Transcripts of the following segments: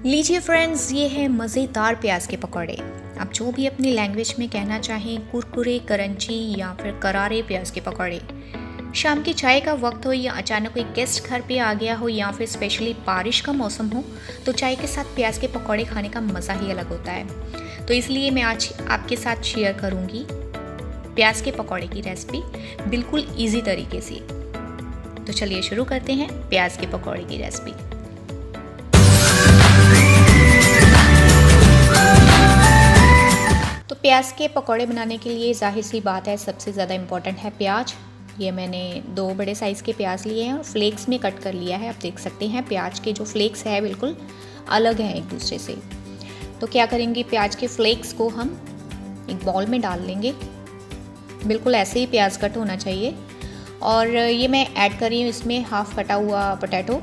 लीजिए फ्रेंड्स, ये है मज़ेदार प्याज के पकौड़े। आप जो भी अपनी लैंग्वेज में कहना चाहें, कुरकुरे, करंची या फिर करारे प्याज के पकौड़े। शाम की चाय का वक्त हो या अचानक कोई गेस्ट घर पे आ गया हो या फिर स्पेशली बारिश का मौसम हो, तो चाय के साथ प्याज के पकौड़े खाने का मज़ा ही अलग होता है। तो इसलिए मैं आज आपके साथ शेयर करूँगी प्याज के पकौड़े की रेसिपी बिल्कुल ईजी तरीके से। तो चलिए शुरू करते हैं प्याज के पकौड़े की रेसिपी। तो प्याज के पकौड़े बनाने के लिए जाहिर सी बात है, सबसे ज़्यादा इम्पॉर्टेंट है प्याज। ये मैंने 2 बड़े साइज़ के प्याज लिए हैं और फ्लेक्स में कट कर लिया है। आप देख सकते हैं प्याज के जो फ्लेक्स है बिल्कुल अलग हैं एक दूसरे से। तो क्या करेंगे, प्याज के फ्लेक्स को हम एक बाउल में डाल लेंगे। बिल्कुल ऐसे ही प्याज कट होना चाहिए। और ये मैं ऐड कर रही हूँ इसमें हाफ़ कटा हुआ पोटैटो,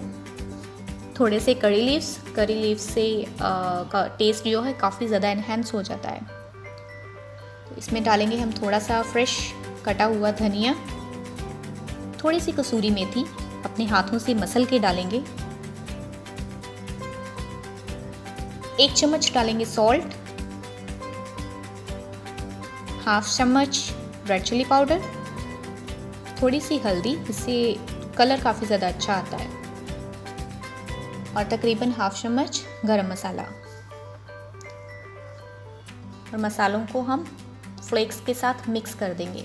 थोड़े से करी लीव्स से का टेस्ट जो है काफ़ी ज़्यादा इन्हेंस हो जाता है। तो इसमें डालेंगे हम थोड़ा सा फ्रेश कटा हुआ धनिया, थोड़ी सी कसूरी मेथी अपने हाथों से मसल के डालेंगे। 1 चम्मच डालेंगे सॉल्ट, हाफ चम्मच रेड चिली पाउडर, थोड़ी सी हल्दी, इससे कलर काफ़ी ज़्यादा अच्छा आता है, और तकरीबन हाफ चम्मच गरम मसाला। और मसालों को हम फ्लेक्स के साथ मिक्स कर देंगे।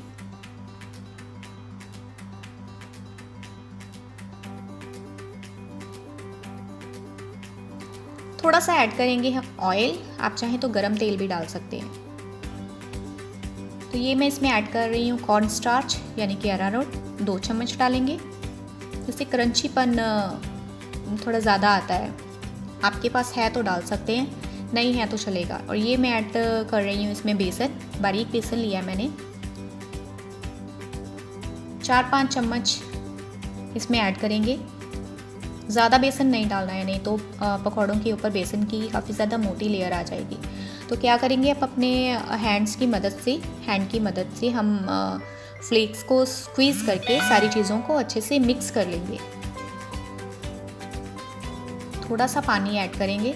थोड़ा सा ऐड करेंगे हम ऑयल, आप चाहें तो गरम तेल भी डाल सकते हैं। तो ये मैं इसमें ऐड कर रही हूँ कॉर्न स्टार्च यानी कि अरारोट, 2 चम्मच डालेंगे। इससे क्रंचीपन थोड़ा ज़्यादा आता है। आपके पास है तो डाल सकते हैं, नहीं है तो चलेगा। और ये मैं ऐड कर रही हूँ इसमें बेसन, बारीक बेसन लिया है मैंने। 4-5 चम्मच इसमें ऐड करेंगे। ज़्यादा बेसन नहीं डालना है, नहीं तो पकौड़ों के ऊपर बेसन की काफ़ी ज़्यादा मोटी लेयर आ जाएगी। तो क्या करेंगे, आप अपने हैंड की मदद से हम फ्लेक्स को स्क्वीज़ करके सारी चीज़ों को अच्छे से मिक्स कर लेंगे। थोड़ा सा पानी ऐड करेंगे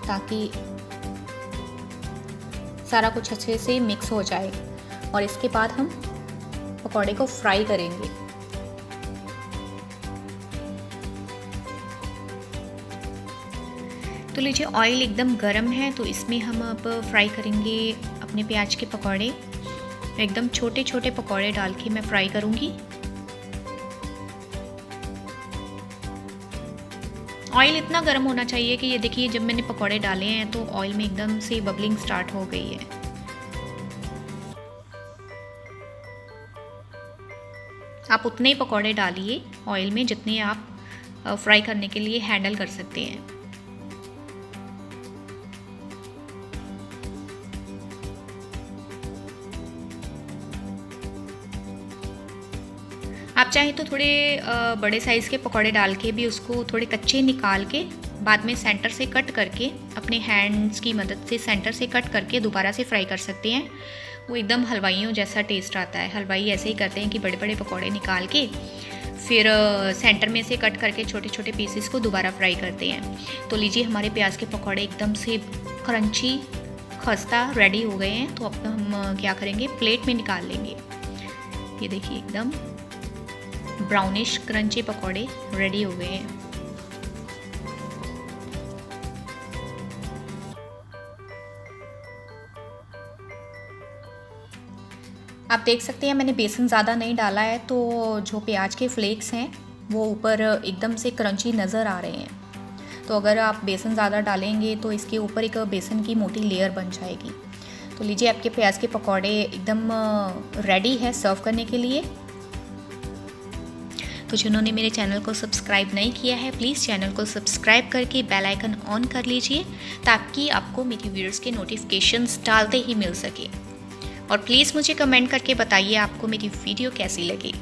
ताकि सारा कुछ अच्छे से मिक्स हो जाए। और इसके बाद हम पकौड़े को फ्राई करेंगे। तो लीजिए, ऑयल एकदम गर्म है, तो इसमें हम अब फ्राई करेंगे अपने प्याज के पकौड़े। एकदम छोटे छोटे पकौड़े डाल के मैं फ्राई करूँगी। ऑयल इतना गर्म होना चाहिए कि ये देखिए, जब मैंने पकौड़े डाले हैं तो ऑयल में एकदम से बबलिंग स्टार्ट हो गई है। आप उतने ही पकौड़े डालिए ऑयल में जितने आप फ्राई करने के लिए हैंडल कर सकते हैं। आप चाहें तो थोड़े बड़े साइज़ के पकौड़े डाल के भी उसको थोड़े कच्चे निकाल के बाद में सेंटर से कट करके, अपने हैंड्स की मदद से सेंटर से कट करके दोबारा से फ्राई कर सकते हैं। वो एकदम हलवाइयों जैसा टेस्ट आता है। हलवाई ऐसे ही करते हैं कि बड़े बड़े पकौड़े निकाल के फिर सेंटर में से कट करके छोटे छोटे पीसेस को दोबारा फ्राई करते हैं। तो लीजिए, हमारे प्याज के पकौड़े एकदम से क्रंची खस्ता रेडी हो गए हैं। तो अब हम क्या करेंगे, प्लेट में निकाल लेंगे। ये देखिए, एकदम ब्राउनिश क्रंची पकौड़े रेडी हो गए हैं। आप देख सकते हैं मैंने बेसन ज़्यादा नहीं डाला है, तो जो प्याज के फ्लेक्स हैं वो ऊपर एकदम से क्रंची नज़र आ रहे हैं। तो अगर आप बेसन ज़्यादा डालेंगे तो इसके ऊपर एक बेसन की मोटी लेयर बन जाएगी। तो लीजिए, आपके प्याज के पकौड़े एकदम रेडी है सर्व करने के लिए। तो जिन्होंने मेरे चैनल को सब्सक्राइब नहीं किया है, प्लीज़ चैनल को सब्सक्राइब करके बेल आइकन ऑन कर लीजिए ताकि आपको मेरी वीडियोस के नोटिफिकेशंस डालते ही मिल सके। और प्लीज़ मुझे कमेंट करके बताइए आपको मेरी वीडियो कैसी लगी।